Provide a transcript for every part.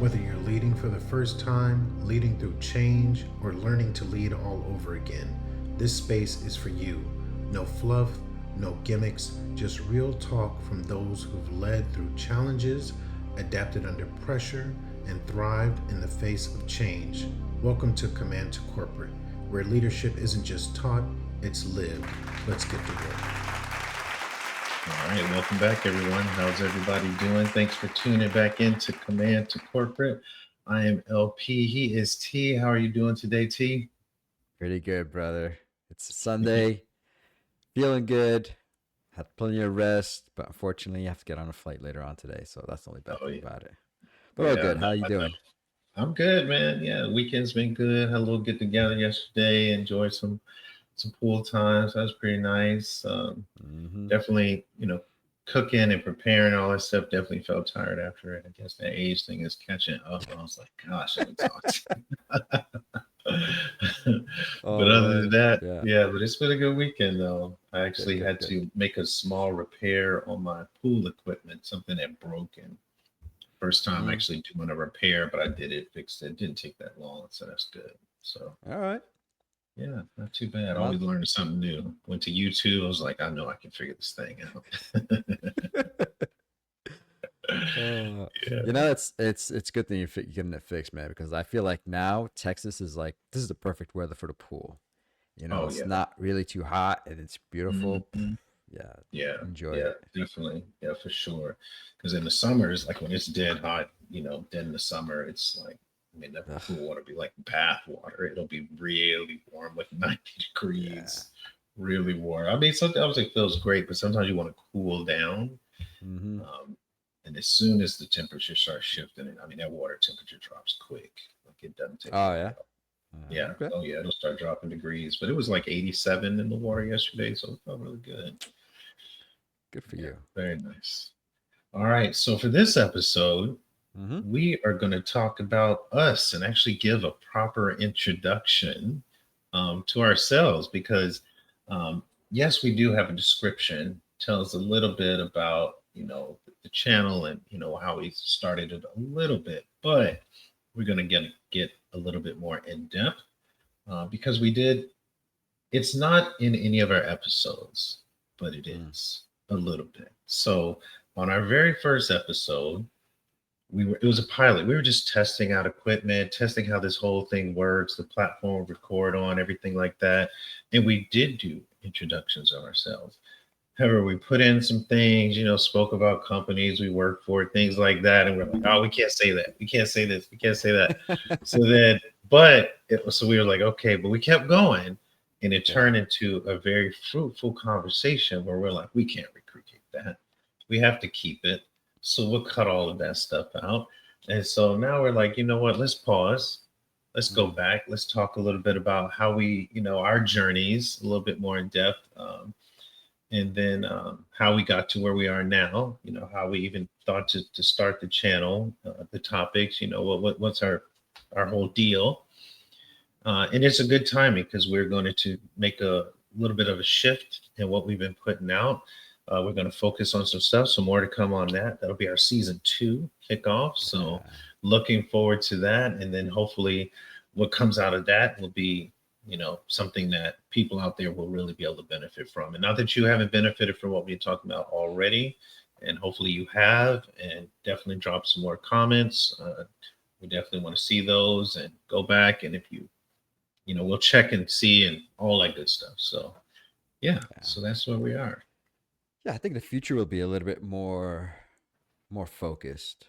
Whether you're leading for the first time, leading through change, or learning to lead all over again, this space is for you. No fluff, no gimmicks, just real talk from those who've led through challenges, adapted under pressure, and thrived in the face of change. Welcome to Command to Corporate, where leadership isn't just taught, it's lived. Let's get to work. All right, welcome back, everyone. How's everybody doing? Thanks for tuning back into Command to Corporate. I am LP. He is T. How are you doing today, T? Pretty good, brother. It's a Sunday, feeling good. Had plenty of rest, but unfortunately, you have to get on a flight later on today, so that's the only bad Oh thing yeah, about it. But all yeah. good. No, How you I know. doing? I'm good, man. Yeah, the weekend's been good. Had a little get together yesterday. Enjoyed some pool times. That was pretty nice. Mm-hmm. Definitely, cooking and preparing all that stuff. Definitely felt tired after it. I guess that age thing is catching up. I was like, gosh, I'm exhausted. But Oh other than man, that, yeah, yeah, but it's been a good weekend though. I good, actually good, had good. to make a small repair on my pool equipment, something that broken. First time Mm. actually doing a repair, but I did it, fixed it. It didn't take that long, so that's good. So All right. yeah, not too bad. Always Well, learning something new. Went to YouTube. I was like, I know I can figure this thing out. uh, Yeah. it's good thing you're getting it fixed, man, because I feel like now Texas is like this is the perfect weather for the pool. Oh It's yeah. not really too hot and it's beautiful. Mhm. Yeah, Yeah, enjoy yeah, it. definitely. Yeah, for sure. Because in the summers, like when it's dead hot, dead in the summer, it's like, I mean, the Ugh, pool water be like bath water. It'll be really warm, like 90 yeah. degrees, really warm. I mean, sometimes it feels great, but sometimes you want to cool down. Mm-hmm. Um, and as soon as the temperature starts shifting, and I mean, that water temperature drops quick. Like it doesn't take Oh long yeah. at all. Yeah. Okay. Oh, yeah. It'll start dropping degrees. But it was like 87 in the water yesterday. So it felt really good. Good for Yeah, you. very nice. All right, so for this episode, Mm-hmm. we are going to talk about us and actually give a proper introduction to ourselves because, yes, we do have a description, tells a little bit about, the channel and, how we started it a little bit, but we're going to get a little bit more in depth because it's not in any of our episodes, but it Mm. is a little bit. So on our very first episode, it was a pilot. We were just testing out equipment, testing how this whole thing works, the platform we record on, everything like that. And we did do introductions of ourselves. However, we put in some things, spoke about companies we work for, things like that. And we're like, oh, we can't say that. We can't say this. We can't say that. So then, so we were like, okay, but we kept going. And it Yeah. turned into a very fruitful conversation where we're like, we can't recreate that. We have to keep it. So we'll cut all of that stuff out. And so now we're like, you know what? Let's pause. Let's go Mm. back. Let's talk a little bit about how we, our journeys a little bit more in depth. And then how we got to where we are now, how we even thought to start the channel, the topics, what's our whole deal. And it's a good timing because we're going to make a little bit of a shift in what we've been putting out. We're going to focus on some stuff, so more to come on that. That'll be our season 2 kickoff. So Yeah. looking forward to that. And then hopefully what comes out of that will be, something that people out there will really be able to benefit from. And not that you haven't benefited from what we're talking about already, and hopefully you have, and definitely drop some more comments. We definitely want to see those and go back. And if we'll check and see and all that good stuff. So yeah, Yeah. so that's where we are. Yeah. I think the future will be a little bit more focused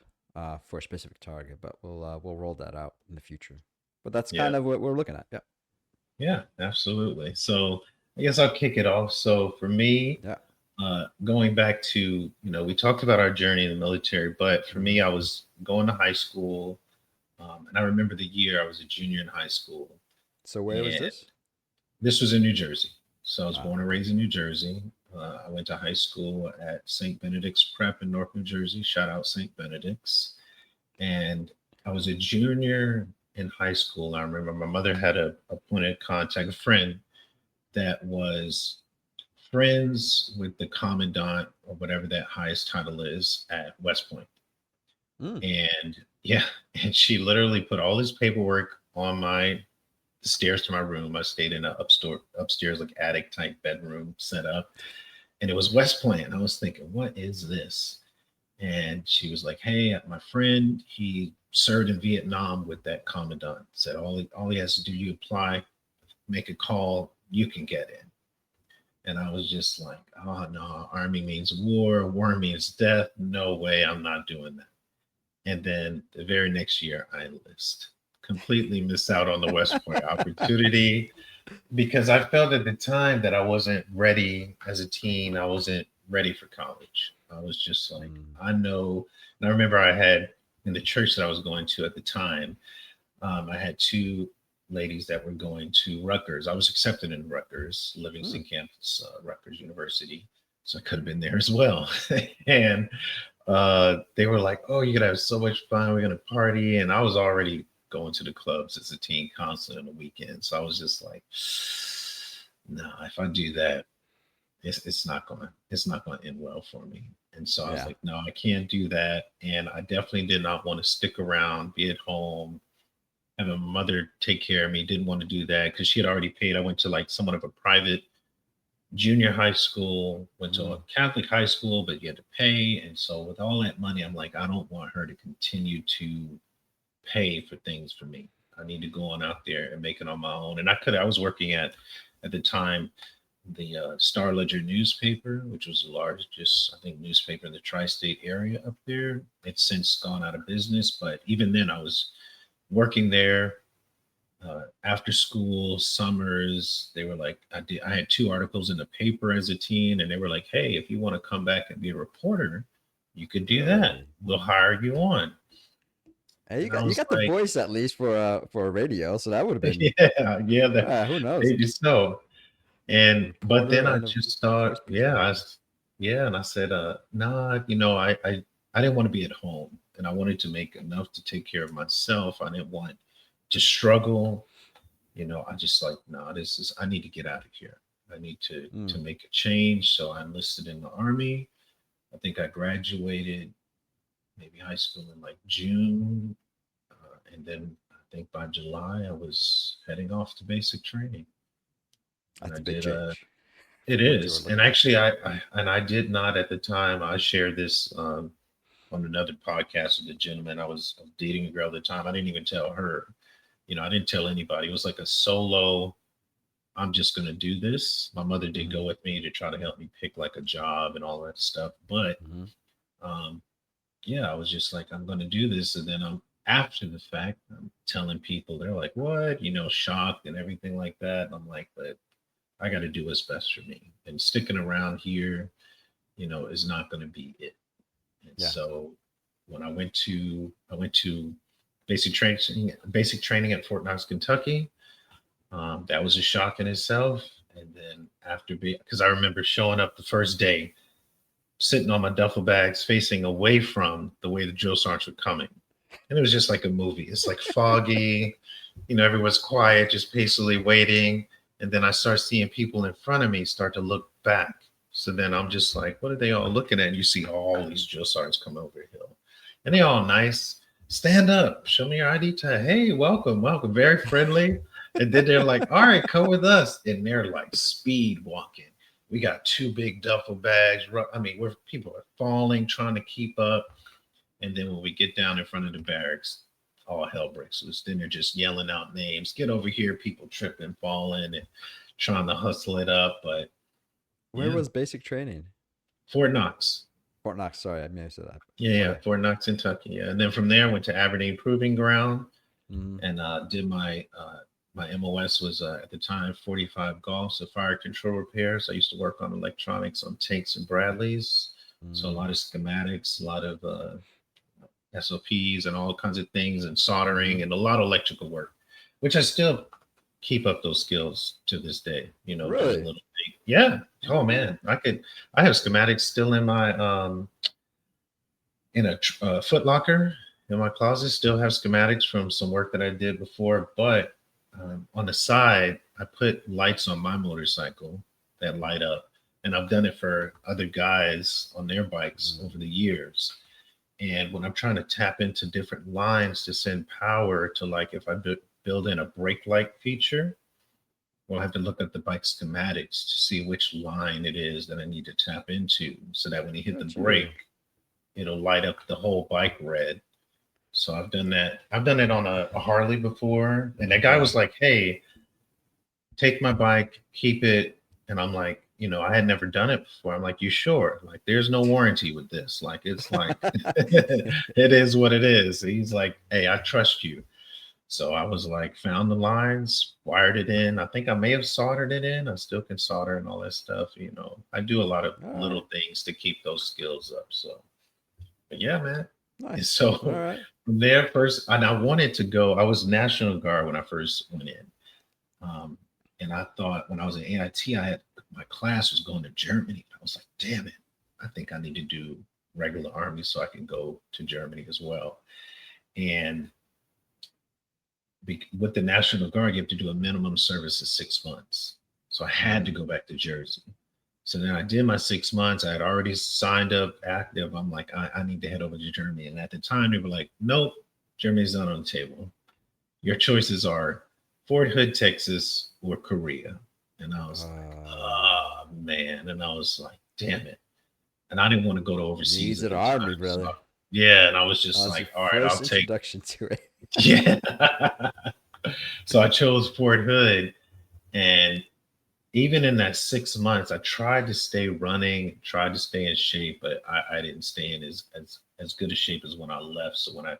for a specific target, but we'll roll that out in the future. But that's Yeah, kind of what we're looking at. Yeah. yeah, absolutely. So I guess I'll kick it off. So for me, Yeah. going back to, we talked about our journey in the military, but for Mm-hmm. me, I was going to high school. And I remember the year I was a junior in high school. So where was And this? this was in New Jersey. So I was born and Okay. raised in New Jersey. I went to high school at St. Benedict's Prep in North New Jersey. Shout out St. Benedict's. And I was a junior in high school. I remember my mother had a point of contact, a friend that was friends with the commandant or whatever that highest title is at West Point. And yeah, and she literally put all this paperwork on the stairs to my room. I stayed in an upstairs like attic type bedroom set up, and it was West Point. I was thinking, what is this? And she was like, "Hey, my friend, he served in Vietnam with that commandant. Said all he has to do, you apply, make a call, you can get in." And I was just like, "Oh no, army means war, war means death. No way, I'm not doing that." And then the very next year, I enlist. Completely missed out on the West Point opportunity because I felt at the time that I wasn't ready as a teen. I wasn't ready for college. I was just like, I know. And I remember I had in the church that I was going to at the time, I had two ladies that were going to Rutgers. I was accepted in Rutgers, Livingston campus, Rutgers University. So I could have been there as well. And they were like, "Oh, you're gonna have so much fun. We're gonna party." And I was already going to the clubs as a teen constantly on the weekend. So I was just like, no, if I do that, it's not gonna end well for me. And so I was like, no, I can't do that. And I definitely did not want to stick around, be at home, have a mother take care of me. Didn't want to do that because she had already paid. I went to like somewhat of a private junior high school, went to a Catholic high school, but you had to pay. And so with all that money, I'm like, I don't want her to continue to pay for things for me. I need to go on out there and make it on my own. And I was working at the time, the Star Ledger newspaper, which was the largest, I think, newspaper in the tri-state area up there. It's since gone out of business, but even then I was working there after school, summers. They were like, I had 2 articles in the paper as a teen, and they were like, "Hey, if you want to come back and be a reporter, you could do that. We'll hire you on." Hey, you got the voice at least for a radio, so that would have been who knows? Maybe so. And but then I just thought, and I said, nah, I didn't want to be at home, and I wanted to make enough to take care of myself. I didn't want to struggle. I just like, nah, I need to get out of here. I need to make a change. So I enlisted in the Army. I think I graduated maybe high school in like June. And then I think by July, I was heading off to basic training. That's a big change. It is. And actually, I did not at the time. I shared this on another podcast with a gentleman. I was dating a girl at the time. I didn't even tell her. I didn't tell anybody. It was like a solo, I'm just going to do this. My mother did go with me to try to help me pick like a job and all that stuff. But I was just like, I'm going to do this. And then after the fact, I'm telling people, they're like, what? Shocked and everything like that. And I'm like, but I got to do what's best for me. And sticking around here, is not going to be it. And so when I went to basic training at Fort Knox, Kentucky, that was a shock in itself. And then because I remember showing up the first day, sitting on my duffel bags, facing away from the way the drill sergeants were coming. And it was just like a movie. It's like foggy, everyone's quiet, just peacefully waiting. And then I start seeing people in front of me start to look back. So then I'm just like, what are they all looking at? And you see all these drill sergeants come over the hill. And they're all nice. Stand up, show me your ID tag. Hey, welcome. Very friendly. And then they're like, all right, come with us. And they're like speed walking. We got 2 big duffel bags. Where people are falling, trying to keep up. And then when we get down in front of the barracks, all hell breaks loose. Then they're just yelling out names. Get over here, people tripping, falling, and trying to hustle it up. But where was basic training? Fort Knox. Fort Knox, sorry, I may have said that. Yeah, Fort Knox, Kentucky. Yeah. And then from there, I went to Aberdeen Proving Ground and did my MOS was at the time 45 Golf, so fire control repairs. I used to work on electronics on tanks and Bradleys. So a lot of schematics, a lot of SOPs and all kinds of things, and soldering and a lot of electrical work, which I still keep up those skills to this day. Really? Yeah. Oh man, I have schematics still in my in a Foot Locker in my closet. Still have schematics from some work that I did before, but on the side, I put lights on my motorcycle that light up, and I've done it for other guys on their bikes over the years. And when I'm trying to tap into different lines to send power to, like, if I build in a brake light feature, well, I have to look at the bike schematics to see which line it is that I need to tap into so that when you hit the Got you. brake, it'll light up the whole bike red. So I've done that. I've done it on a Harley before. And that guy Yeah. was like, hey, take my bike, keep it. And I'm like, I had never done it before. I'm like, you sure? Like, there's no warranty with this. Like, it's like, it is what it is. He's like, hey, I trust you. So I was like, found the lines, wired it in. I think I may have soldered it in. I still can solder and all that stuff. I do a lot of All little right. things to keep those skills up. So, but yeah, man. And Nice. so All right. from there, first, and I wanted to go. I was National Guard when I first went in. And I thought when I was in AIT, my class was going to Germany. I was like, damn it, I think I need to do regular Army so I can go to Germany as well. And with the National Guard, you have to do a minimum service of 6 months. So I had to go back to Jersey. So then I did my 6 months. I had already signed up active. I'm like, I need to head over to Germany. And at the time, they were like, nope, Germany's not on the table. Your choices are Fort Hood, Texas, or Korea. And I was like, oh, man. And I was like, damn it. And I didn't want to go to overseas. Needs an army, brother. Yeah. And I was just like, all right, I'll take introduction to it. Yeah. So I chose Fort Hood. And even in that 6 months, I tried to stay running, tried to stay in shape, but I didn't stay in as good a shape as when I left. So when I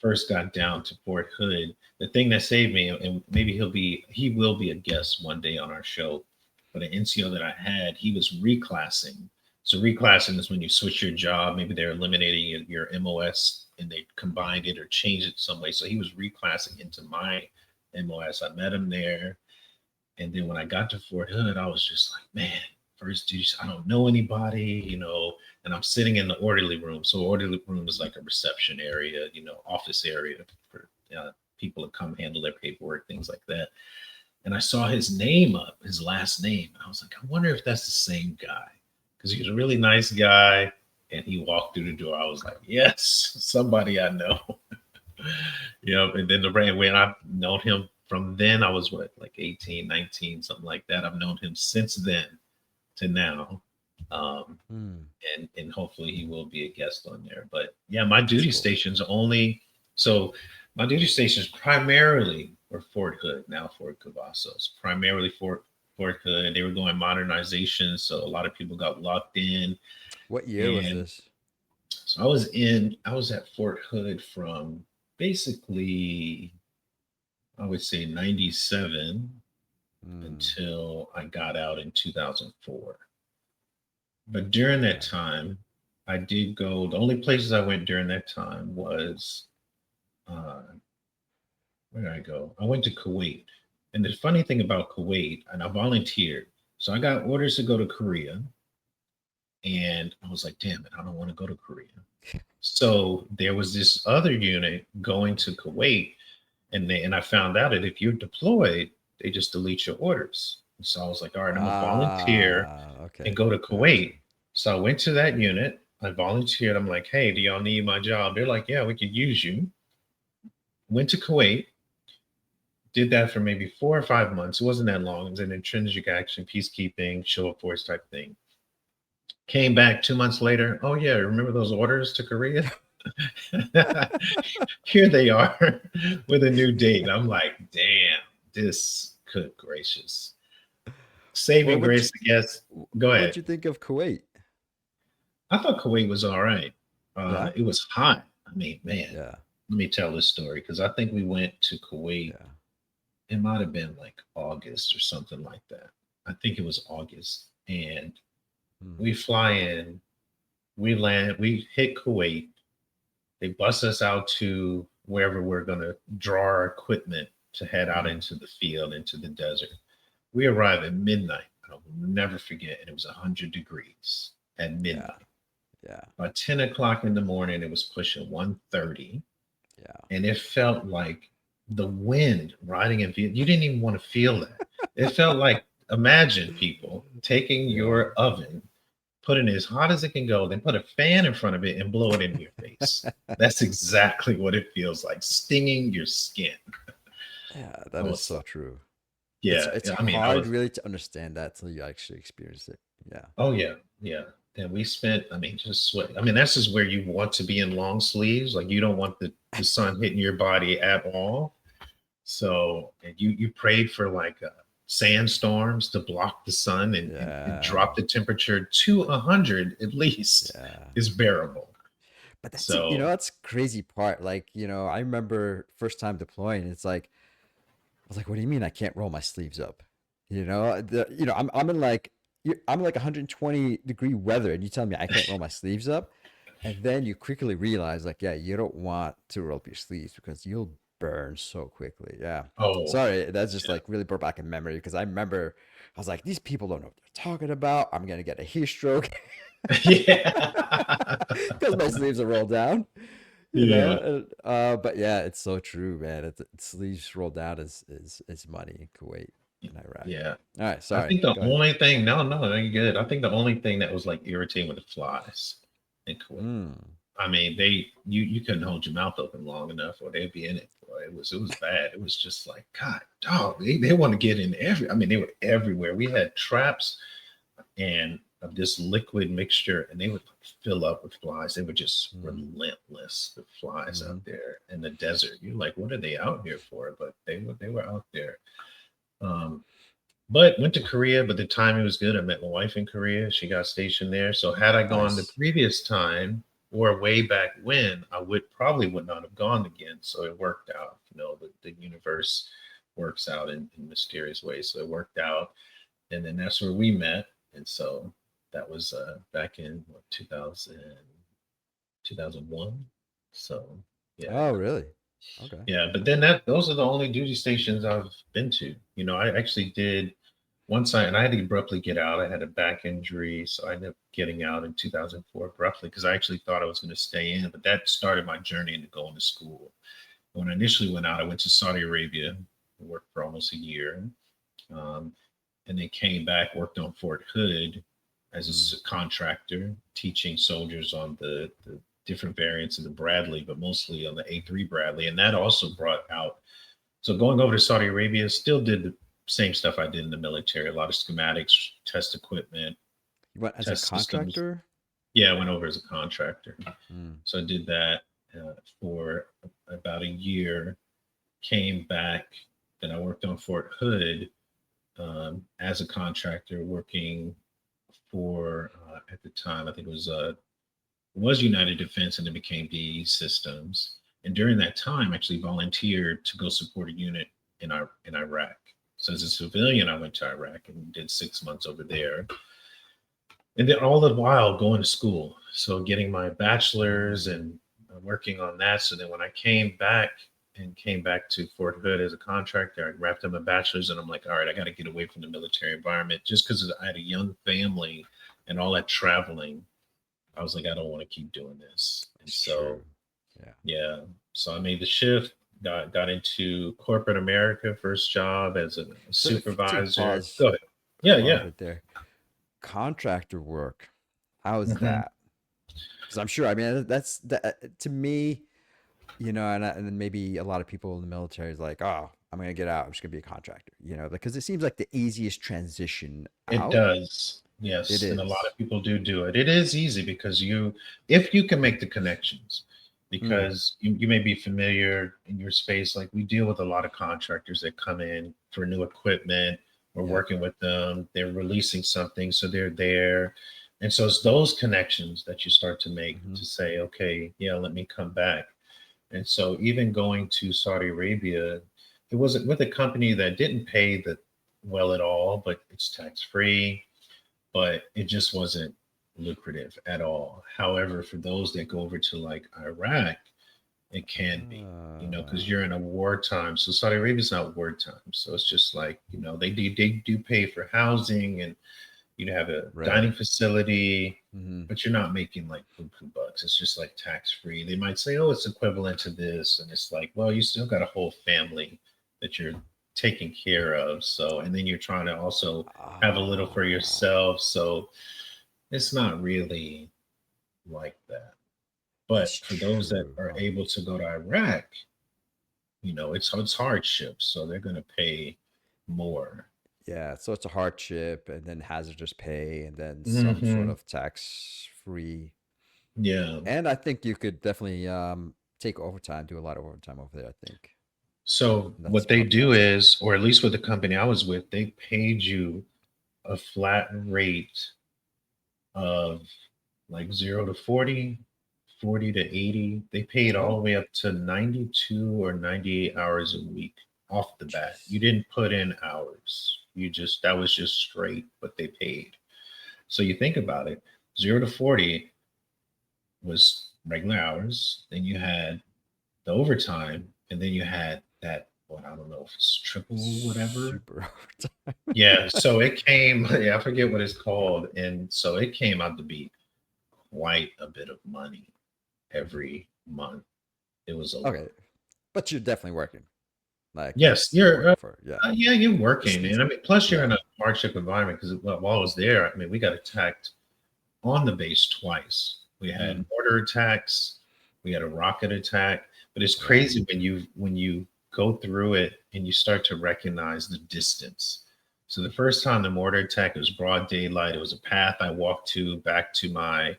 first got down to Fort Hood, the thing that saved me, and maybe he will be a guest one day on our show, but an NCO that I had, he was reclassing. So reclassing is when you switch your job. Maybe they're eliminating your MOS and they combined it or changed it some way. So he was reclassing into my MOS. I met him there. And then when I got to Fort Hood, I was just like, man, first duty, I don't know anybody, and I'm sitting in the orderly room. So orderly room is like a reception area, office area for people to come handle their paperwork, things like that. And I saw his name up, his last name. And I was like, I wonder if that's the same guy, because he was a really nice guy. And he walked through the door. I was like, yes, somebody I know. And then when I've known him from then, I was like 18, 19, something like that. I've known him since then to now. And hopefully he will be a guest on there. But yeah, my duty stations my duty stations primarily were Fort Hood, now Fort Cavazos, primarily Fort Hood. They were going modernization. So a lot of people got locked in. What year was this? So I was at Fort Hood from basically, I would say 97 until I got out in 2004. But during that time, I did go, the only places I went during that time was, where did I go? I went to Kuwait. And the funny thing about Kuwait, and I volunteered. So I got orders to go to Korea. And I was like, damn it, I don't want to go to Korea. So there was this other unit going to Kuwait. And I found out that if you're deployed, they just delete your orders. And so I was like, all right, I'm a volunteer and go to Kuwait. So I went to that unit. I volunteered. I'm like, hey, do y'all need my job? They're like, yeah, we could use you. Went to Kuwait. Did that for maybe 4 or 5 months. It wasn't that long. It was an intrinsic action, peacekeeping, show of force type thing. Came back 2 months later. Oh, yeah, remember those orders to Korea? Here they are with a new date. I'm like, damn, this, good gracious. Saving grace, I guess. Go ahead. What'd you think of Kuwait? I thought Kuwait was all right. It was hot. I mean, man, let me tell this story, because I think we went to Kuwait. Yeah. It might have been like August or something like that. I think it was August. And we fly in, we land, we hit Kuwait. They bus us out to wherever we're going to draw our equipment to head out into the field, into the desert. We arrive at midnight. I'll never forget. And it was 100 degrees at midnight. Yeah. By 10 o'clock in the morning, it was pushing 130. Yeah. And it felt like the wind riding in Vietnam. You didn't even want to feel that. It felt like, imagine people taking your oven, put it as hot as it can go, then put a fan in front of it and blow it into your face. That's exactly what it feels like, stinging your skin. Yeah, I that is was so like, true. It's yeah, it's I mean, I hard was, really to understand that till you actually experience it. Yeah. oh yeah, yeah. And we spent, I mean, just sweat. I mean, that's just where you want to be in long sleeves. Like you don't want the sun hitting your body at all. So and you prayed for like sandstorms to block the sun and Yeah. drop the temperature to 100 at least Yeah. is bearable. But that's you know So that's crazy part. Like I remember first time deploying. It's like I was like, what do you mean I can't roll my sleeves up? I'm in like I'm like 120-degree weather, and you tell me I can't roll my sleeves up, and then you quickly realize like, yeah, you don't want to roll up your sleeves because you'll burn so quickly. Yeah. oh Sorry, that's just like really brought back a memory because I remember I was like, these people don't know what they're talking about. I'm gonna get a heat stroke yeah. because my sleeves are rolled down. Yeah. But yeah, it's so true, man. Sleeves rolled down is money in Kuwait and Iraq. Yeah. All right, I sorry. think the Go ahead. only thing, no, you're good. I think the only thing that was like irritating with the flies in Kuwait. Mm. I mean, you couldn't hold your mouth open long enough or they'd be in it. Boy. It was bad. It was just like, God, dog, they want to get in I mean, they were everywhere. We had traps and of this liquid mixture, and they would fill up with flies. They were just relentless, the flies out there in the desert. You're like, what are they out here for? But they were out there. Um, but went to Korea, but the timing was good. I met my wife in Korea. She got stationed there. So had I gone the Nice. previous time or way back when, I would not have gone again. So it worked out. The universe works out in mysterious ways. So it worked out. And then that's where we met. And so that was back in 2001. So yeah. Oh, really? Okay. Yeah, but then those are the only duty stations I've been to. I actually did one site and I had to abruptly get out. I had a back injury, so I ended up getting out in 2004 abruptly because I actually thought I was going to stay in, but that started my journey into going to school. When I initially went out, I went to Saudi Arabia, worked for almost a year, um, and then came back, worked on Fort Hood as a contractor, teaching soldiers on the different variants of the Bradley, but mostly on the A3 Bradley. And that also brought out, so going over to Saudi Arabia, still did the same stuff I did in the military, a lot of schematics, test equipment, You went as a test systems. contractor? Yeah, I went over as a contractor. Mm. So I did that for about a year, came back, then I worked on Fort Hood as a contractor, working for, at the time, I think it was United Defense and it became DE Systems. And during that time, I actually volunteered to go support a unit in Iraq. So as a civilian, I went to Iraq and did 6 months over there. And then all the while going to school. So getting my bachelor's and working on that. So then when I came back to Fort Hood as a contractor, I wrapped up my bachelor's and I'm like, all right, I got to get away from the military environment just because I had a young family and all that traveling. I was like, I don't want to keep doing this. And so, yeah. So I made the shift, got into corporate America, first job as a supervisor. Go ahead. Yeah. Right there. Contractor work. How is Mhm. that? Because I'm sure, I mean, that's that to me, and then maybe a lot of people in the military is like, oh, I'm going to get out. I'm just going to be a contractor, because it seems like the easiest transition It out. does. It Yes. And a lot is. of people do it. It is easy because if you can make the connections, Mm. because you may be familiar in your space, like we deal with a lot of contractors that come in for new equipment. We're Yeah. working with them. They're releasing something. So they're there. And so it's those connections that you start to make to say, okay, yeah, let me come back. And so even going to Saudi Arabia, it wasn't with a company that didn't pay well at all, but it's tax free, but it just wasn't lucrative at all. However, for those that go over to like Iraq, it can be, because you're in a wartime. So Saudi Arabia's not wartime. So it's just like, they do pay for housing and you have a dining facility, but you're not making like buku bucks. It's just like tax free. They might say, oh, it's equivalent to this. And it's like, well, you still got a whole family that you're taking care of. So, and then you're trying to also have a little for yourself. So It's not really like that. But That's for those that true. are Oh, able to go to Iraq, it's hardship, so they're going to pay more. yeah. So it's a hardship, and then hazardous pay, and then some sort Hmm. of tax free. Yeah. And I think you could definitely take overtime, do a lot of overtime over there. I think So that's what they probably do awesome. is, or at least with the company I was with, they paid you a flat rate of like 0 to 40, 40 to 80. They paid all Oh, the way up to 92 or 98 hours a week off the bat. You jeez. didn't put in hours. That was just straight what they paid. So you think about it, 0 to 40 was regular hours. Then you had the overtime, and then you had that, what, I don't know if it's triple whatever. Super overtime. Yeah, so it came, yeah, I forget what it's called. And so it came out to be quite a bit of money every month. It was a Okay, lot. but you're definitely working. Like Yes, you're you're working for, yeah. yeah, you're working. It's And I mean, plus you're in yeah. a hardship environment because while I was there, I mean, we got attacked on the base twice. We had Mm, mortar attacks, we had a rocket attack, but it's yeah. crazy when you go through it and you start to recognize the distance. So the first time the mortar attack, it was broad daylight. It was a path I walked to back to my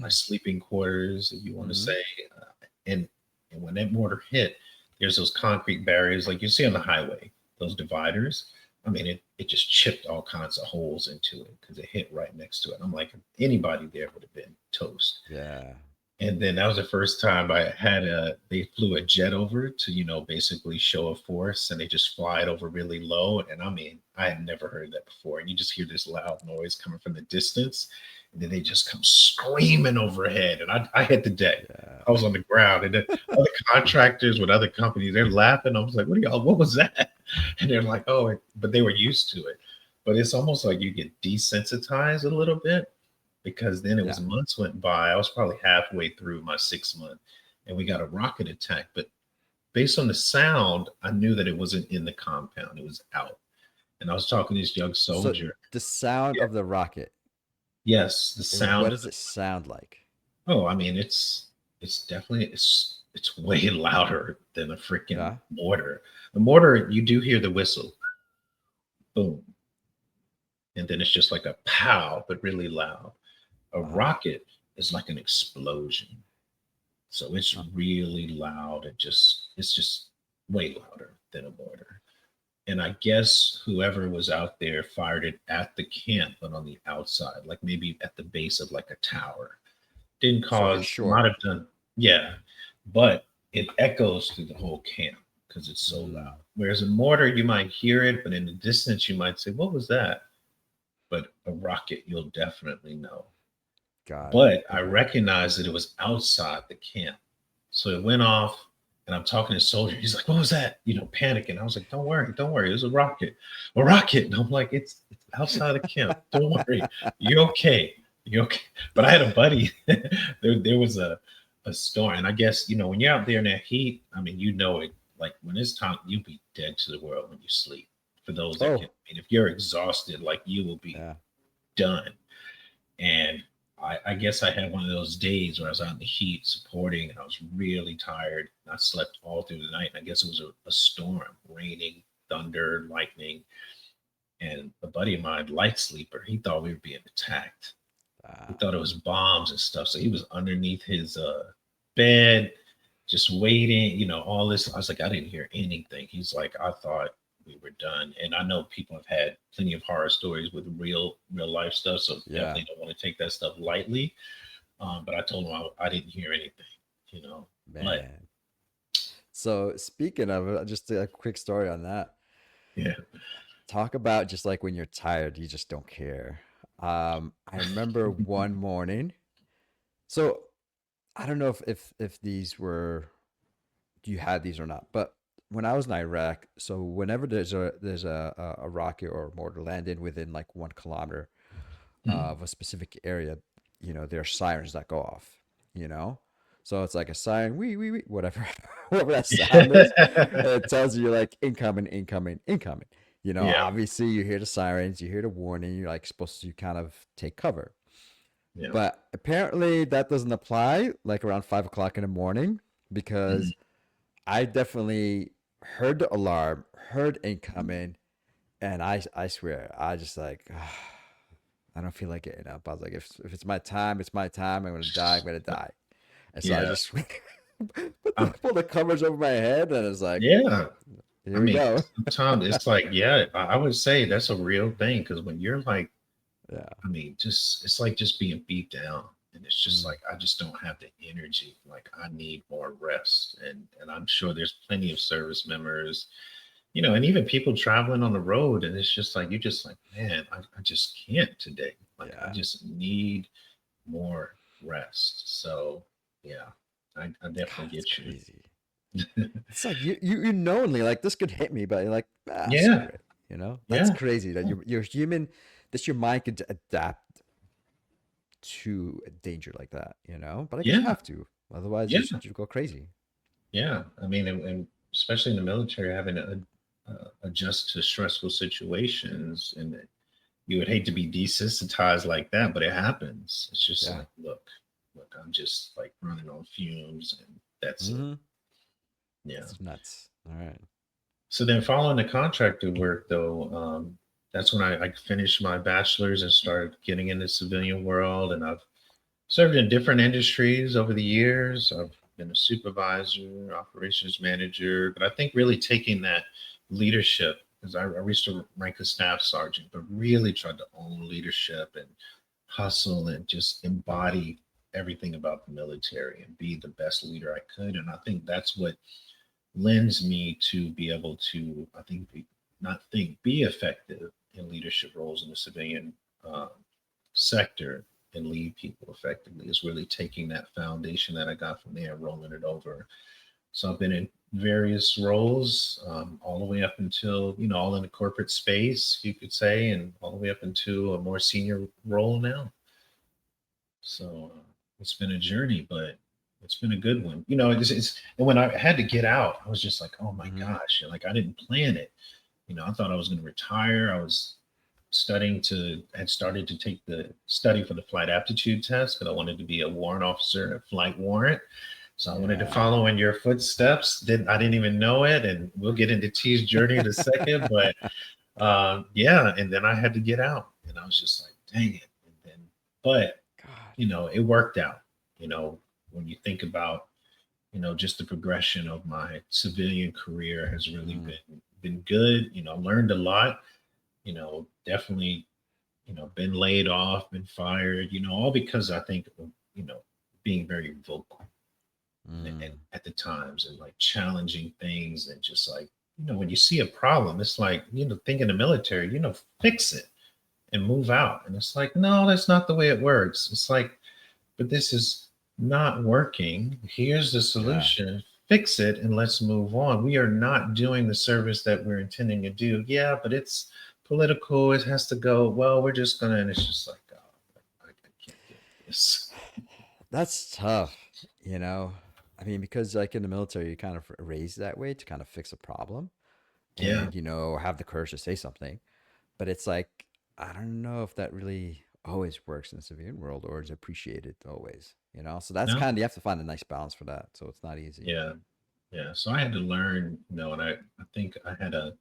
my sleeping quarters, if you want to Hmm. say. Uh, and when that mortar hit, there's those concrete barriers like you see on the highway, those dividers. I mean, it just chipped all kinds of holes into it because it hit right next to it. I'm like, anybody there would have been toast. Yeah. And then that was the first time they flew a jet over to, basically show a force, and they just fly it over really low. And I mean, I had never heard that before. And you just hear this loud noise coming from the distance, and then they just come screaming overhead. And I hit the deck. Yeah. I was on the ground, and then other contractors with other companies, they're laughing. I was like, what was that? And they're like, oh, but they were used to it. But it's almost like you get desensitized a little bit because then it Yeah. was months went by. I was probably halfway through my 6 month, and we got a rocket attack. But based on the sound, I knew that it wasn't in the compound; it was out. And I was talking to this young So soldier. the sound Yeah, of the rocket, yes, the what sound of does the. it sound like? Oh, I mean, it's definitely it's way louder than a freaking Yeah. mortar. The mortar, you do hear the whistle, boom, and then it's just like a pow, but really loud. A Uh-huh. rocket is like an explosion. So it's Huh. really loud. It's just way louder than a mortar. And I guess whoever was out there fired it at the camp, but on the outside, like maybe at the base of like a tower. Didn't So it's cause, might short. have done, yeah, but it echoes through the whole camp because it's so Mm, loud. Whereas a mortar, you might hear it, but in the distance, you might say, "What was that?" But a rocket, you'll definitely know. got it. But I Okay. recognized that it was outside the camp. So it went off, and I'm talking to the soldier. He's like, "What was that?" Panicking. I was like, "Don't worry, don't worry. It was a rocket." And I'm like, "It's outside the camp. Don't worry. You're okay. You're okay." But I had a buddy. There was a storm, and I guess when you're out there in that heat. I mean, it. Like when it's time, you'll be dead to the world when you sleep. For those that can, Oh, I mean, if you're exhausted, like you will be yeah. done. And I guess I had one of those days where I was out in the heat supporting, and I was really tired. I slept all through the night. And I guess it was a storm, raining, thunder, lightning. And a buddy of mine, light sleeper, he thought we were being attacked. He Uh, thought it was bombs and stuff. So he was underneath his bed, just waiting, all this. I was like, I didn't hear anything. He's like, I thought we were done. And I know people have had plenty of horror stories with real life stuff. So yeah. definitely don't want to take that stuff lightly. But I told him I didn't hear anything, you know. But Man. So speaking of it, just a quick story on that. yeah. Talk about just like when you're tired, you just don't care. I remember one morning. So I don't know if these were you had these or not, but when I was in Iraq, so whenever there's a rocket or a mortar landed within like 1 kilometer Mhm. of a specific area, there are sirens that go off, you know? So it's like a siren, whatever, whatever that sound is. It tells you like incoming, incoming, incoming. Yeah. Obviously you hear the sirens, you hear the warning, you're like supposed to kind of take cover. Yeah. But apparently that doesn't apply like around 5 o'clock in the morning Mhm. because I definitely heard the alarm, heard incoming, and I swear I just like I don't feel like getting up. I was like, if it's my time, it's my time. I'm gonna die. I'm gonna die. And so I Yeah. just Um, pulled the covers over my head, and it's like, yeah. I here we mean, go. sometimes it's like, yeah, I would say that's a real thing because when you're like, Yeah. I mean, just it's like just being beat down. And it's just Mm. like I just don't have the energy. Like I need more rest. And I'm sure there's plenty of service members, and even people traveling on the road. And it's just like you just like, man, I just can't today. Like I Yeah. just need more rest. So yeah, I definitely God, it's get you. crazy. It's like you knowingly like this could hit me, but you're like, screw Yeah, it. That's yeah, crazy that you're human. That your mind could adapt to a danger like that. But I guess you yeah, have to, otherwise yeah, you go crazy. yeah. I mean, and especially in the military, having to adjust to stressful situations, and you would hate to be desensitized like that, but it happens. It's just Yeah. like, look, I'm just like running on fumes, and that's it. Hmm. Yeah. It's nuts. All right. So then, following the contractor work, though, that's when I finished my bachelor's and started getting in the civilian world. And I've served in different industries over the years. I've been a supervisor, operations manager, but I think really taking that leadership, because I reached to rank as staff sergeant, but really tried to own leadership and hustle and just embody everything about the military and be the best leader I could. And I think that's what lends me to be able to, I think, be effective in leadership roles in the civilian um, sector and lead people effectively is really taking that foundation that I got from there and rolling it over. So I've been in various roles, all the way up until, all in the corporate space, you could say, and all the way up into a more senior role now. So it's been a journey, but it's been a good one. And when I had to get out, I was just like, oh my Hmm. gosh, like I didn't plan it. I thought I was going to retire. I was had started to take the study for the flight aptitude test because I wanted to be a warrant officer, a flight warrant. So I wanted to Yeah. follow in your footsteps. I didn't even know it, and we'll get into T's journey in a second. But yeah, and then I had to get out, and I was just like, dang it. And then, but God. it worked out. You know, when you think about, just the progression of my civilian career has really Mm. been good. Learned a lot. Definitely, been laid off, been fired. All because I think of, being very vocal and Mm. at the times and like challenging things and just like when you see a problem, it's like think in the military, fix it and move out. And it's like, no, that's not the way it works. It's like, but this is not working. Here's the Yeah. solution. Fix it and let's move on. We are not doing the service that we're intending to do. Yeah, but it's political. It has to go. Well, we're just gonna, and it's just like, oh, I can't get this. That's tough, you know. I mean, because like in the military, you kind of raised that way to kind of fix a problem Yeah, and have the courage to say something. But it's like I don't know if that really always works in the civilian world or is appreciated always. So that's no, kind of you have to find a nice balance for that. So it's not easy. yeah, yeah. So I had to learn, and I think I had a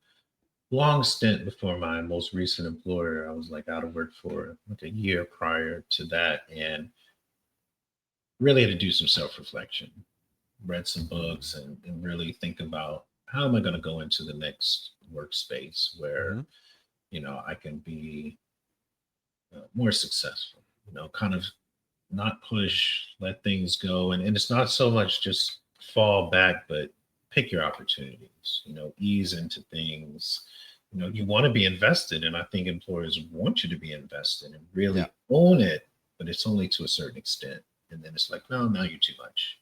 long stint before my most recent employer. I was like out of work for like a year prior to that, and really had to do some self-reflection, read some books, and really think about how am I going to go into the next workspace where Mm-hmm. I can be more successful. Kind of not push, let things go, and it's not so much just fall back, but pick your opportunities. Ease into things. You want to be invested, and I think employers want you to be invested and Yeah. really own it, but it's only to a certain extent. And then it's like, no, now you're too much.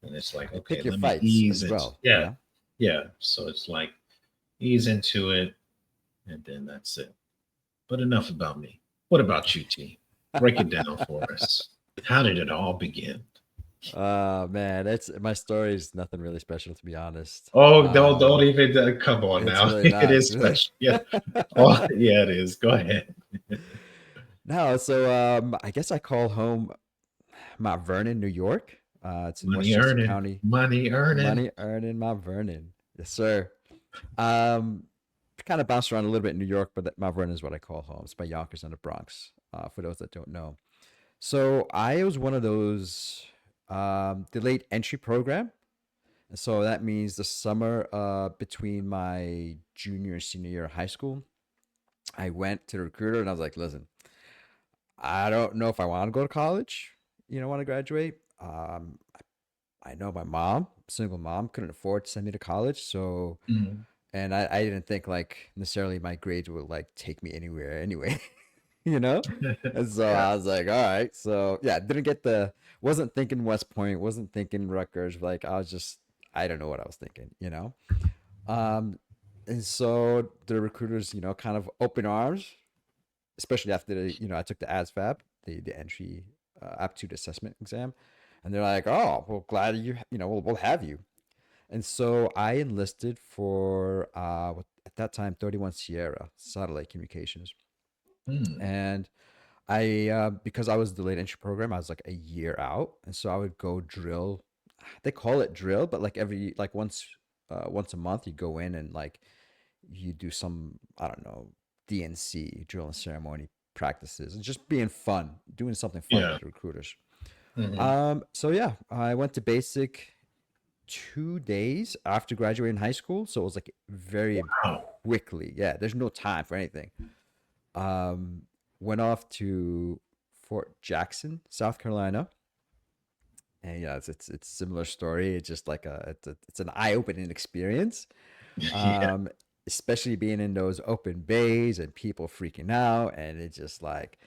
And it's like, And okay, pick your let me fights ease as it. well. Yeah, yeah. So it's like ease into it, and then that's it. But enough about me. What about you, T? Break it down for us. How did it all begin? Man, that's my story is nothing really special to be honest. Oh, don't even come on It's now. really It not. is It's really special. Yeah. Oh, yeah, it is. Go ahead. no. So I guess I call home Mount Vernon, New York. It's in Money Westchester earning. County. Money earning. Money earning Mount Vernon. Yes, sir. Um, kind of bounced around a little bit in New York, but Mount Vernon is what I call home. It's by Yonkers and the Bronx. For those that don't know. So I was one of those delayed entry program. And so that means the summer between my junior and senior year of high school, I went to the recruiter and I was like, listen, I don't know if I want to go to college, want to graduate. I know my mom, single mom, couldn't afford to send me to college. So, Mm. and I didn't think like necessarily my grades would like take me anywhere anyway, you know? And so Yeah. I was like, all right. So yeah, didn't get wasn't thinking West Point, wasn't thinking Rutgers. Like I was just, I don't know what I was thinking. Um, and so the recruiters, kind of open arms, especially after I took the ASVAB, the entry aptitude assessment exam, and they're like, "Oh, well, glad we'll have you." And so I enlisted for at that time 31 Sierra Satellite Communications, Mm. and I because I was delayed entry program, I was like a year out, and so I would go drill. They call it drill, but like once a month, you go in and like you do some, I don't know, DNC, drill and ceremony practices, and just being fun, doing something fun Yeah. with the recruiters. Hmm. So yeah, I went to basic 2 days after graduating high school, so it was like very Wow. quickly. Yeah, there's no time for anything. Um, Went off to Fort Jackson, South Carolina. And yeah, it's a similar story. It's just like it's an eye-opening experience. Yeah. um, Especially being in those open bays and people freaking out. And it's just like,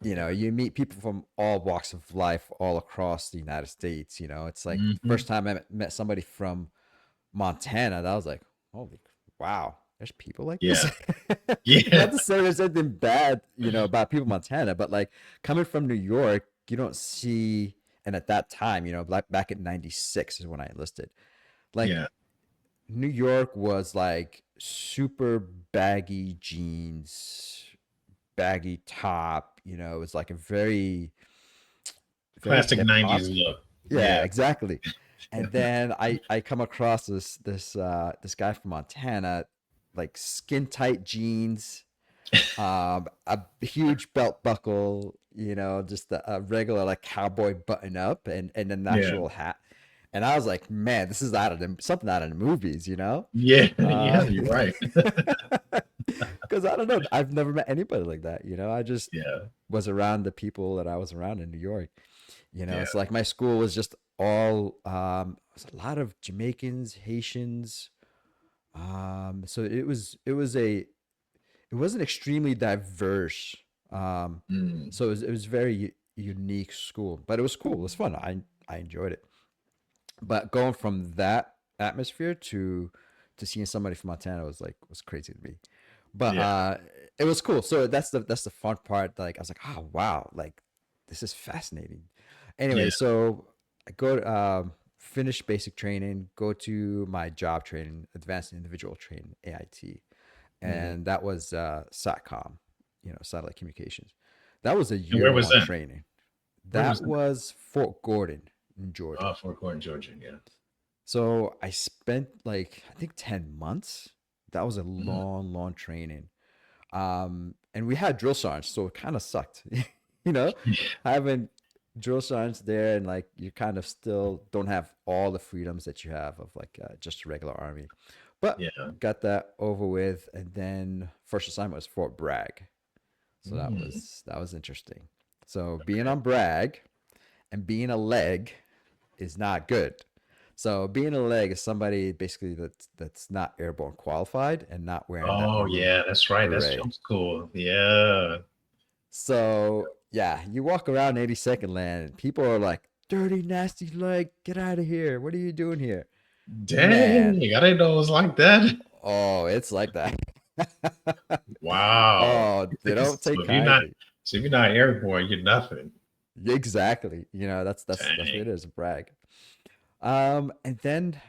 you meet people from all walks of life all across the United States. It's like the Hmm. first time I met somebody from Montana, that was like, holy, wow, there's people like this. Yeah. Yeah. Not to say there's anything bad, about people in Montana, but like coming from New York, you don't see, and at that time, like back in 96 is when I enlisted. Like Yeah. New York was like super baggy jeans, baggy top. It was like a very, very Classic hip 90s hop. look. Yeah, Yeah. exactly. And then I come across this guy from Montana, like skin tight jeans, a huge belt buckle, just a regular like cowboy button up and an Yeah. actual hat. And I was like, man, this is something out of the movies. Yeah. Yeah. Uh, You're right. because I don't know, I've never met anybody like that. I just Yeah. was around the people that I was around in New York. Yeah. It's like my school was just all it was a lot of Jamaicans, Haitians. So it wasn't extremely diverse. Um, Mm. so it was very unique school, but it was cool. It was fun. I enjoyed it. But going from that atmosphere to seeing somebody from Montana was crazy to me. But Yeah. it was cool. So that's the fun part. Like I was like, oh wow, like this is fascinating. Yeah. Anyway, so I go to finish basic training, go to my job training, advanced individual training, AIT, Mhm. and that was SATCOM, satellite communications. That was a And where year was long that? training. Where was That that? was Fort Gordon in Georgia. Oh, Fort Gordon, Georgia. Yeah. So I spent like I think 10 months. That was a Mm. long, long training. And we had drill sergeants, so it kind of sucked. you know, Having drill sergeants there and like you kind of still don't have all the freedoms that you have of like just a regular army. But Yeah. got that over with, and then first assignment was Fort Bragg. So that Mm. was that was interesting. So being on Bragg and being a leg is not good. So being a leg is somebody basically that's not airborne qualified and not wearing that Oh, maroon yeah. That's right. That's beret. jump school. Yeah. So yeah, you walk around 82nd land and people are like, dirty, nasty leg, get out of here. What are you doing here? Dang. Man, I didn't know it was like that. oh, it's like that. Wow. Oh, they don't So take if you're not kindly. so if you're not airborne, you're nothing. Exactly. You know, that's what it Dang. is, a brag. And then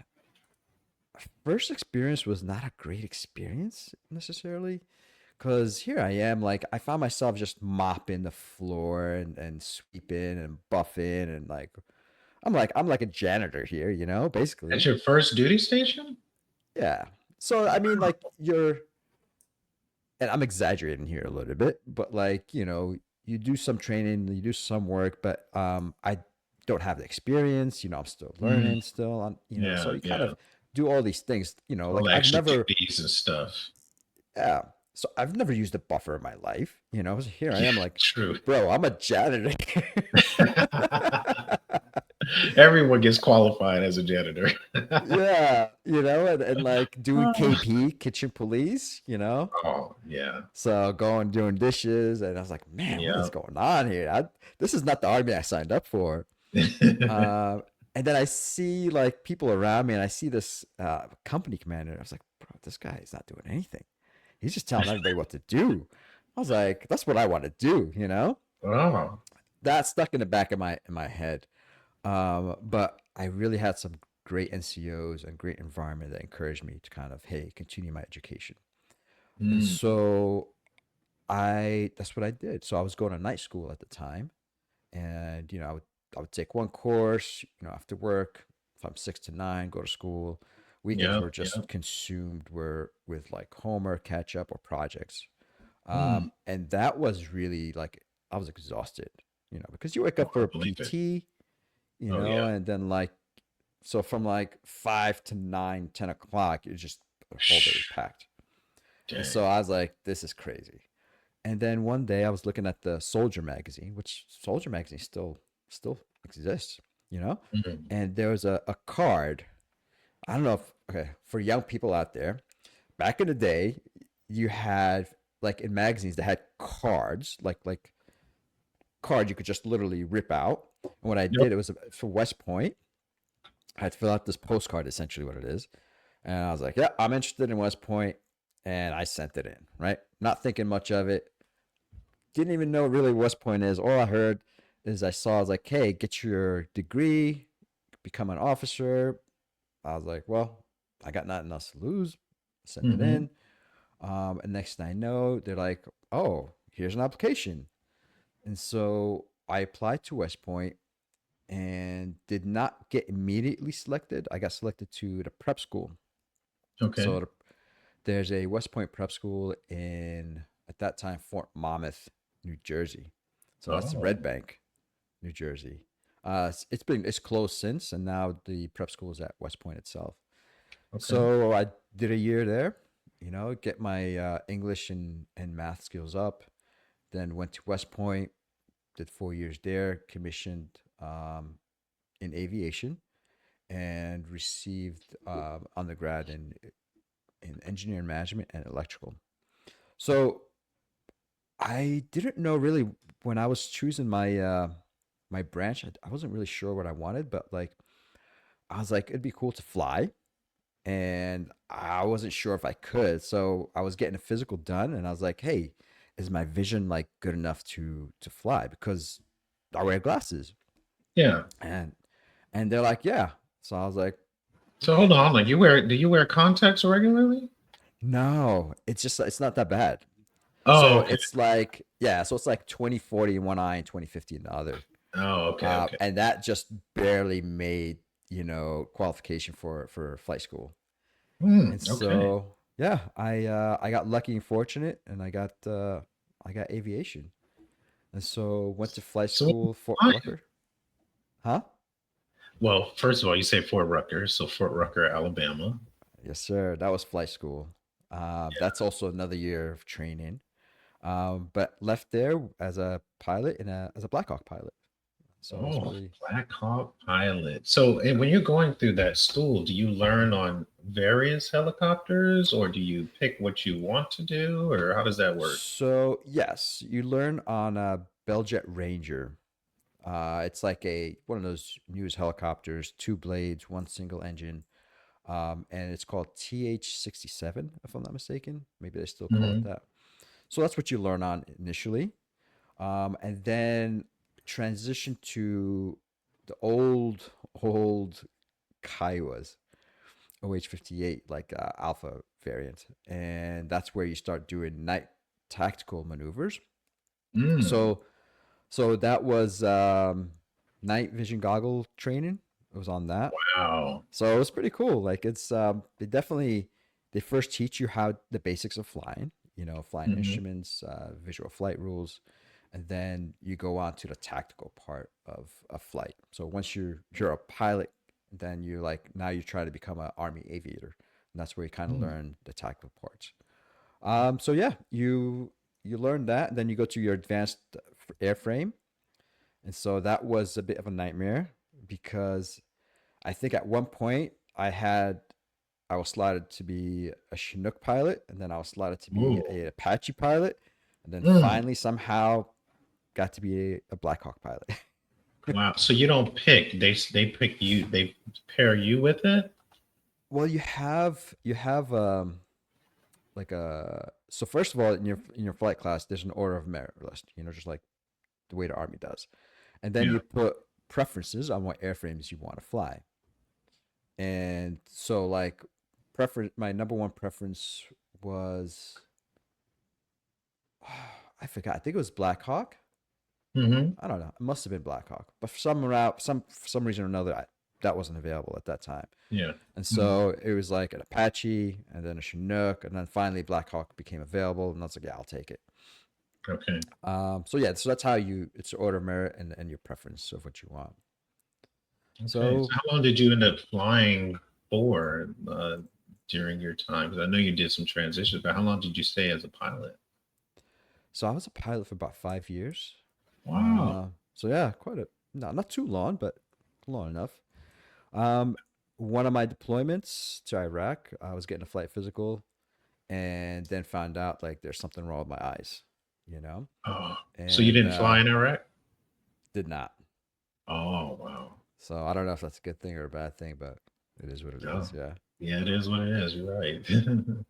first experience was not a great experience necessarily, because here I am, like I found myself just mopping the floor and sweeping and buffing and like I'm like a janitor here, you know, That's basically. your first duty station? Yeah. So I mean, like you're, and I'm exaggerating here a little bit, but like you do some training, you do some work, but I don't have the experience. I'm still Mm, learning, still on, so yeah, you kind yeah. of do all these things. All Like the I've extra never, duties and stuff. yeah. So I've never used a buffer in my life. So here I Yeah, am, like, true. bro, I'm a janitor. Everyone gets qualified as a janitor. Yeah, and like doing KP, kitchen police. Oh, yeah. So going doing dishes, and I was like, man, what is Yeah. going on here? This is not the army I signed up for. Uh, and then I see like people around me, and I see this company commander. I was like, bro, this guy is not doing anything. He's just telling everybody what to do. I was like, that's what I want to do. Oh, That stuck in the back of my head. But I really had some great NCOs and great environment that encouraged me to kind of, hey, continue my education. And mm, so that's what I did. So I was going to night school at the time, and I would take one course, after work from 6 to 9, go to school. Weekends yeah, were yeah. just consumed were with like homework, catch up, or projects. Mm, And that was really like I was exhausted, because you wake oh, up I for believe it. PT, Oh, yeah. and then like so from like 5 to 9, 10 o'clock, it's just the whole day is packed. And so Dang. I was like, this is crazy. And then one day I was looking at the Soldier magazine, which Soldier magazine still exists, you know? Mm, And there was a card. I don't know if okay, for young people out there, back in the day, you had like in magazines that had cards, like cards you could just literally rip out. And what I yep. did, it was for West Point. I had to fill out this postcard, essentially what it is. And I was like, yeah, I'm interested in West Point. And I sent it in, right? Not thinking much of it. Didn't even know really what West Point is. All I heard is I was like, hey, get your degree, become an officer. I was like, well, I got nothing else to lose. Sent it Hmm. in. And next thing I know, they're like, oh, here's an application. And so I applied to West Point and did not get immediately selected. I got selected to the prep school. Okay. So there's a West Point prep school in, at that time, Fort Monmouth, New Jersey. So that's Oh, Red Bank, New Jersey. It's closed since, and now the prep school is at West Point itself. okay. So I did a year there, get my English and math skills up. Then went to West Point, did 4 years there, commissioned in aviation, and received undergrad in engineering management and electrical. So I didn't know really when I was choosing my branch. I wasn't really sure what I wanted, but like I was like, it'd be cool to fly, and I wasn't sure if I could. So I was getting a physical done, and I was like, hey, is my vision like good enough to fly? Because I wear glasses, Yeah. and they're like, yeah. So I was like, So hold okay. on. Like do you wear contacts regularly? No, it's not that bad. Oh, So okay. it's like, yeah, so it's like 20/40 in one eye and 20/50 in the other. Oh, okay, okay. And that just barely made, qualification for flight school. And Okay. so, yeah, I got lucky and fortunate, and I got aviation. And so went to flight So what school, Fort flying? Rucker. Huh? Well, first of all, you say Fort Rucker, so Fort Rucker, Alabama. Yes, sir. That was flight school. Yeah. That's also another year of training. But left there as a pilot and as a Blackhawk pilot. So it was Oh, really, Black Hawk pilot. So, and when you're going through that school, do you learn on various helicopters or do you pick what you want to do or how does that work? so yes, you learn on a Belljet Ranger. It's like a one of those news helicopters, two blades, one single engine, and it's called TH-67, if I'm not mistaken. Maybe they still call it Hmm. that. So that's what you learn on initially, and then transitioned to the old Kiowas, OH-58, like alpha variant, and that's where you start doing night tactical maneuvers. Mm. So that was night vision goggle training. It was on that. Wow. So it was pretty cool. Like it's they first teach you how the basics of flying, flying Hmm. instruments, visual flight rules, and then you go on to the tactical part of a flight. So once you're a pilot, then you like now you try to become an army aviator, and that's where you kind of Mm. learn the tactical parts. So yeah, you learn that, and then you go to your advanced airframe, and so that was a bit of a nightmare because I think at one point I was slotted to be a Chinook pilot, and then I was slotted to be Ooh. a Apache pilot, and then Mm. finally somehow got to be a Black Hawk pilot. Wow. So you don't pick. They pick you. They pair you with it. Well, you have like a so first of all in your flight class there's an order of merit list, just like the way the army does, and then Yeah. you put preferences on what airframes you want to fly, and so like preference my number one preference was I forgot. I think it was Black Hawk. Hmm. I don't know. It must have been Black Hawk, but for some reason or another, that wasn't available at that time. Yeah. And Hmm. so it was like an Apache, and then a Chinook, and then finally Black Hawk became available, and I was like, yeah, I'll take it. Okay. So yeah, so that's how it's order of merit and your preference of what you want. Okay. So So how long did you end up flying for during your time? Because I know you did some transitions, but how long did you stay as a pilot? I was a pilot for about 5 years. Wow. So yeah, not too long, but long enough. Um, One of my deployments to Iraq, I was getting a flight physical, and then found out like there's something wrong with my eyes, you know, Oh, so you and didn't fly in Iraq? did not. Oh, wow. So I don't know if that's a good thing or a bad thing, but it is what it Oh, is. Yeah. yeah, it is what it is. You're right.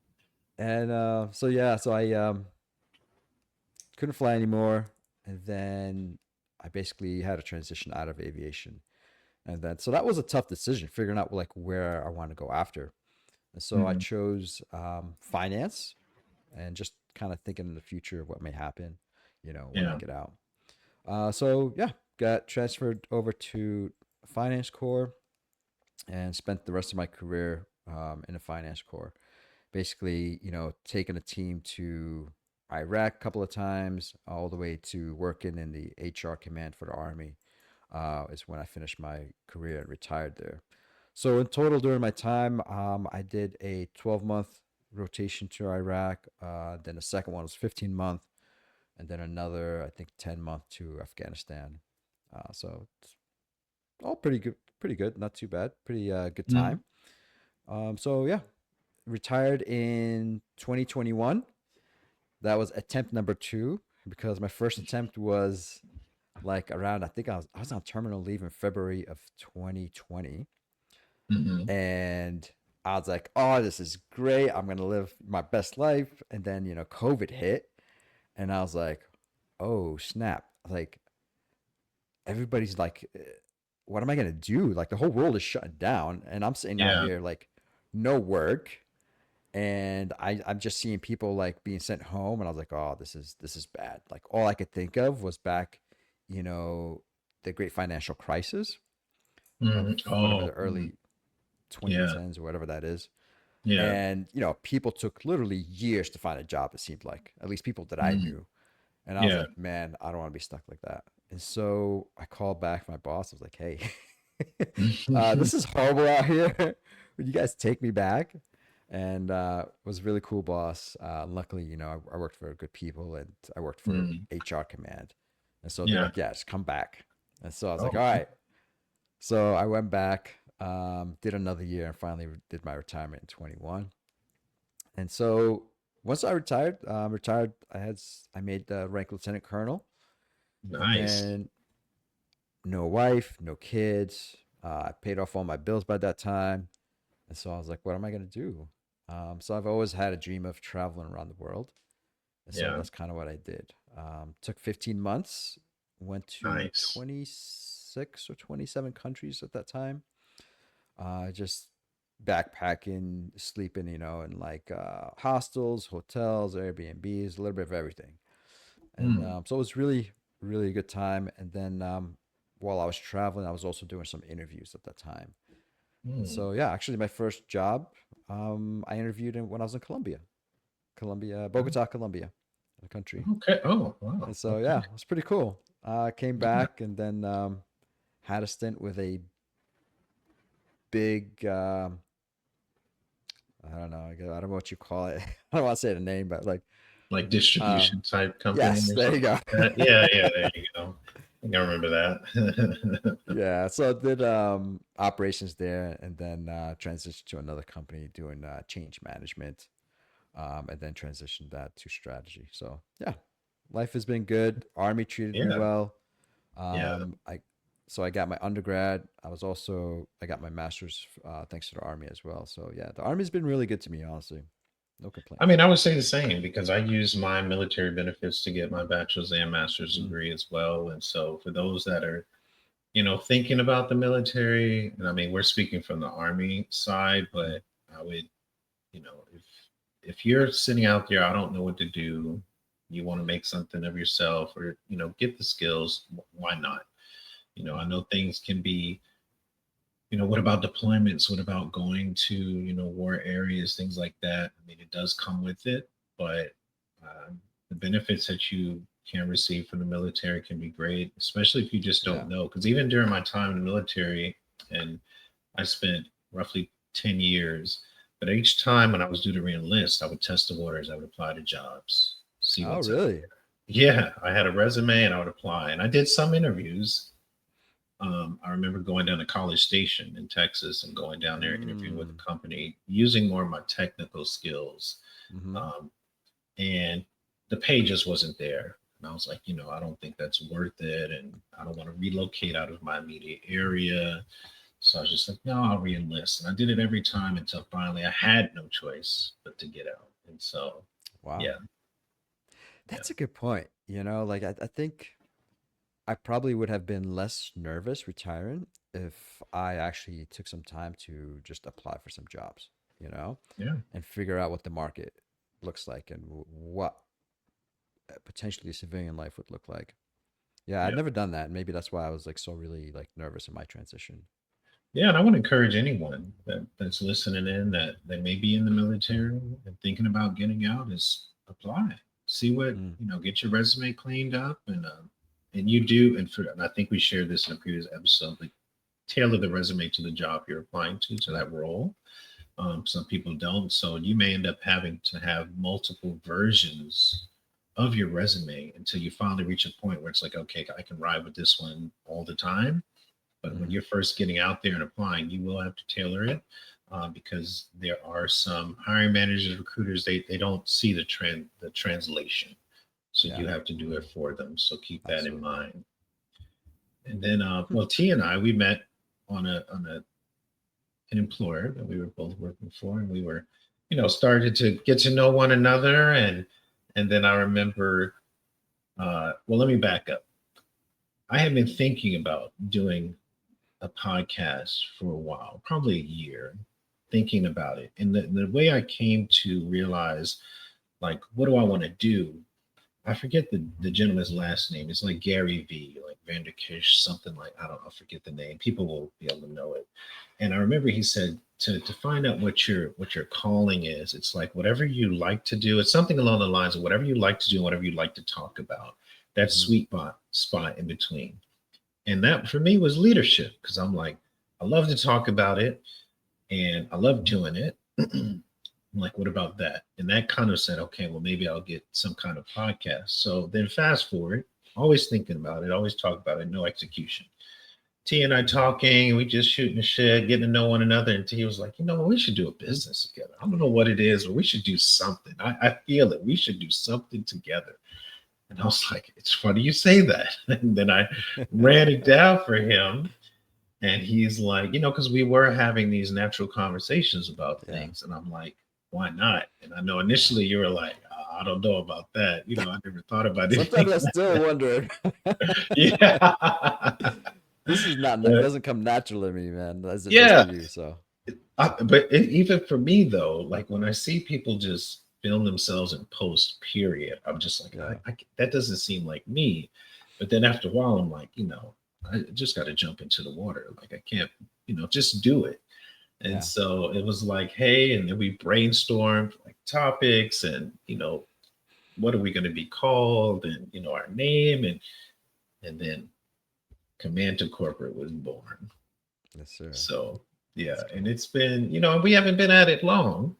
And so yeah, so I couldn't fly anymore, and then I basically had to transition out of aviation, and then so that was a tough decision, figuring out like where I want to go after. And so I Mhm. chose finance, and just kind of thinking in the future of what may happen, when I Yeah. get out. So yeah, got transferred over to finance corps and spent the rest of my career in a finance corps. Basically, taking a team to Iraq a couple of times, all the way to working in the HR command for the army. Is when I finished my career and retired there. So in total, during my time, I did a 12-month rotation to Iraq. Then the second one was 15-month, and then another, I think, 10-month to Afghanistan. So it's all pretty good, not too bad, pretty good Mhm. time. So yeah, retired in 2021. That was attempt number two because my first attempt was like around I think I was on terminal leave in February of 2020, Mhm. and I was like, "Oh, this is great! I'm gonna live my best life." And then COVID hit, and I was like, "Oh snap!" Like everybody's like, "What am I gonna do?" Like the whole world is shutting down, and I'm sitting out Yeah. here like no work, and I'm just seeing people like being sent home, and I was like, "Oh, this is bad." Like all I could think of was back, you know, the great financial crisis of Mhm. whatever the Oh, mhm. early Yeah. 2010s or whatever that is. Yeah. And, people took literally years to find a job, it seemed like, at least people that I Mhm. knew. And I was Yeah. like, man, I don't want to be stuck like that. And so I called back my boss. I was like, hey, this is horrible out here. Would you guys take me back? And was a really cool boss. Luckily, I worked for good people, and I worked for Mhm. HR command. And so they're Yeah. like, yeah, just come back. And so I was like, Oh, all right. So I went back, did another year, and finally did my retirement in 21. And so once I retired, I made the rank lieutenant colonel, and nice. then no wife, no kids. I paid off all my bills by that time, and so I was like, what am I gonna do? So I've always had a dream of traveling around the world, and so Yeah. that's kind of what I did. Took 15 months Went to Nice. 26 or 27 countries at that time. Just backpacking, sleeping, in like hostels, hotels, Airbnbs, a little bit of everything. And Mm, so it was really, really a good time. And then while I was traveling, I was also doing some interviews at that time. And mm. so, yeah, actually, my first job, I interviewed when I was in Colombia, Bogota, Colombia, the country. Okay. Oh, wow. And so, Okay. yeah, it was pretty cool. Came Yeah. back and then had a stint with a big, I don't know, I don't know what you call it. I don't want to say the name, but like, Like uh, distribution type company yes, or there you something go. like that. Yeah, yeah, there you go. I think I remember that. Yeah, so I did operations there and then transitioned to another company doing change management, and then transitioned that to strategy. So yeah, life has been good. Army treated me Yeah, well. yeah. I so I got my undergrad. I got my master's thanks to the Army as well. So yeah, the Army's been really good to me, honestly. No I complaints. mean, I would say the same because I used my military benefits to get my bachelor's and master's Mm, degree as well. And so for those that are, thinking about the military, and I mean, we're speaking from the Army side, mm, but I would, if you're sitting out there, I don't know what to do, you want to make something of yourself or, get the skills, why not? I mm. know things can be, what about deployments? What about going to, war areas, things like that? I mean, it does come with it, but the benefits that you can receive from the military can be great, especially if you just Yeah. don't know. Because even during my time in the military, and I spent roughly 10 years, but each time when I was due to reenlist, I would test the waters, I would apply to jobs, see Oh, what's out really? there. Yeah, I had a resume and I would apply, and I did some interviews. I remember going down to College Station in Texas and going down there interviewing with Mm, a company using more of my technical skills. mm-hmm. Um, and the pay just wasn't there. And I was like, I don't think that's worth it. And I don't want to relocate out of my immediate area. So I was just like, no, I'll reenlist. And I did it every time until finally I had no choice but to get out. And so, Wow. yeah, yeah, That's a good point. Like I think I probably would have been less nervous retiring if I actually took some time to just apply for some jobs, you know, yeah, and figure out what the market looks like and what potentially civilian life would look like. Yeah, I'd yeah. never done that. And maybe that's why I was like so really like nervous in my transition. Yeah, and I want to encourage anyone that's listening in that they may be in the military and thinking about getting out is apply. See what Mm, get your resume cleaned up, and you do. And I think we shared this in a previous episode. Like tailor the resume to the job you're applying to that role. Some people don't, so you may end up having to have multiple versions of your resume until you finally reach a point where it's like, okay, I can ride with this one all the time, but when mm-hmm. you're first getting out there and applying, you will have to tailor it because there are some hiring managers, recruiters, they don't see the translation. So Yeah, you have to do it for them. So keep that in absolutely. mind. And then, Hmm. well, T and I, we met on an employer that we were both working for, and we were, started to get to know one another. And then I remember, well, let me back up. I had been thinking about doing a podcast for a while, probably a year, thinking about it. And the way I came to realize, like, what do I want to do? I forget the gentleman's last name. It's like Gary V, like Vanderkish, something like I don't know, I forget the name. People will be able to know it. And I remember he said to find out what your calling is. It's like whatever you like to do. It's something along the lines of whatever you like to do, whatever you like to talk about. That Hmm. sweet spot in between. And that for me was leadership because I'm like, I love to talk about it and I love doing it. I'm like, what about that? And that kind of said, okay, well, maybe I'll get some kind of podcast. So then fast forward, always thinking about it, always talk about it, no execution. T and I talking, we just shooting the shit, getting to know one another. And T was like, we should do a business together. I don't know what it is, but we should do something. I feel it. We should do something together. And I was like, it's funny you say that. And then I ran it down for him. And he's like, because we were having these natural conversations about Yeah, things. And I'm like, why not? And I know yeah, initially you were like, I don't know about that. I never thought about it. Sometimes I still wonder. Yeah. This is not. It But doesn't come natural to me, man. As it does yeah, to you. So even for me though, like when I see people just film themselves in post, period, I'm just like, yeah, that doesn't seem like me. But then after a while, I'm like, I just got to jump into the water. Like I can't, just do it. And yeah, so it was like, hey, and then we brainstormed like topics and, what are we going to be called and, our name. And then Command to Corporate was born. yes, sir. So, yeah. That's cool. And it's been, we haven't been at it long,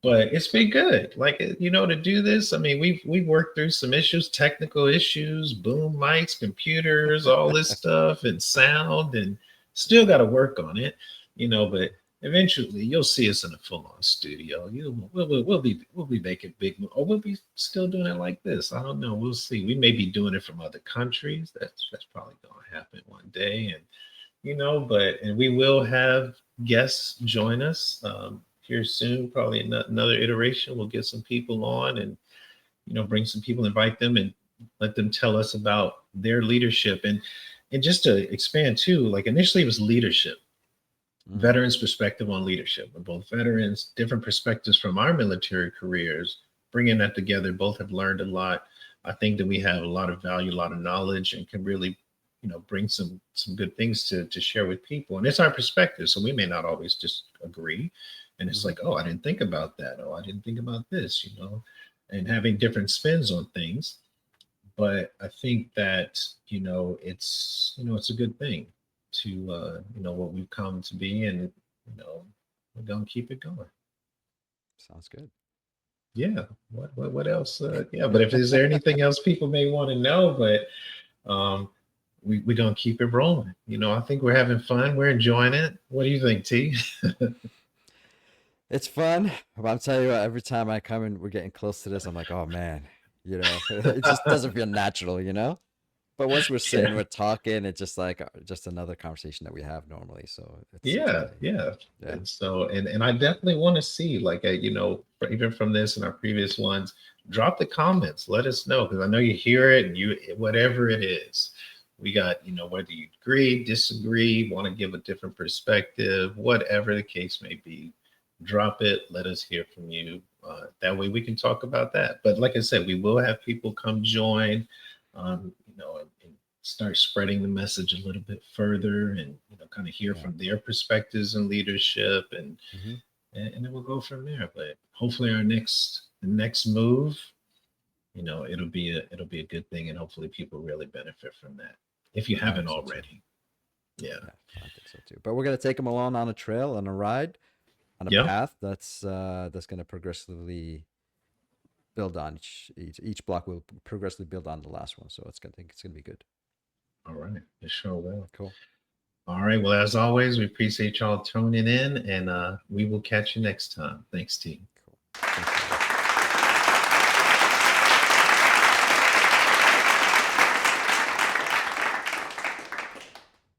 but it's been good. Like, to do this, I mean, we've worked through some issues, technical issues, boom mics, computers, all this stuff and sound, and still got to work on it, but eventually you'll see us in a full-on studio. We'll be making big, or we'll be still doing it like this. I don't know. We'll see. We may be doing it from other countries. That's probably going to happen one day. And, and we will have guests join us here soon, probably another iteration. We'll get some people on and, bring some people, invite them and let them tell us about their leadership. And just to expand too, like initially it was leadership, veterans' perspective on leadership. We're both veterans, different perspectives from our military careers, bringing that together. Both have learned a lot. I think that we have a lot of value, a lot of knowledge, and can really, bring some good things to share with people. And it's our perspective. So we may not always just agree. And it's like, oh, I didn't think about that. Oh, I didn't think about this, and having different spins on things. But I think that, it's a good thing to, what we've come to be, and, we're going to keep it going. Sounds good. Yeah. What else? Yeah. But if is there anything else people may want to know, but we're going to keep it rolling. I think we're having fun. We're enjoying it. What do you think, T? It's fun. But I'm telling you what, every time I come and we're getting close to this, I'm like, oh man, it just doesn't feel natural. But once we're sitting, Yeah. we're talking, it's just like just another conversation that we have normally. So it's Yeah, okay. yeah. Yeah. And so, and I definitely want to see, like, even from this and our previous ones, drop the comments. Let us know, because I know you hear it, and whatever it is, we got, whether you agree, disagree, want to give a different perspective, whatever the case may be, drop it. Let us hear from you. That way we can talk about that. But like I said, we will have people come join, and start spreading the message a little bit further, and kind of hear from their perspectives and leadership, and then we'll go from there. But hopefully our next move, it'll be a good thing, and hopefully people really benefit from that if you haven't already. Yeah, I think so too. But we're gonna take them along on a trail, on a ride, on a path that's going to progressively build on each block will progressively build on the last one. So I think it's gonna be good. All right, it sure will. Cool. All right. Well, as always, we appreciate y'all tuning in, and we will catch you next time. Thanks, team. Cool. Thanks.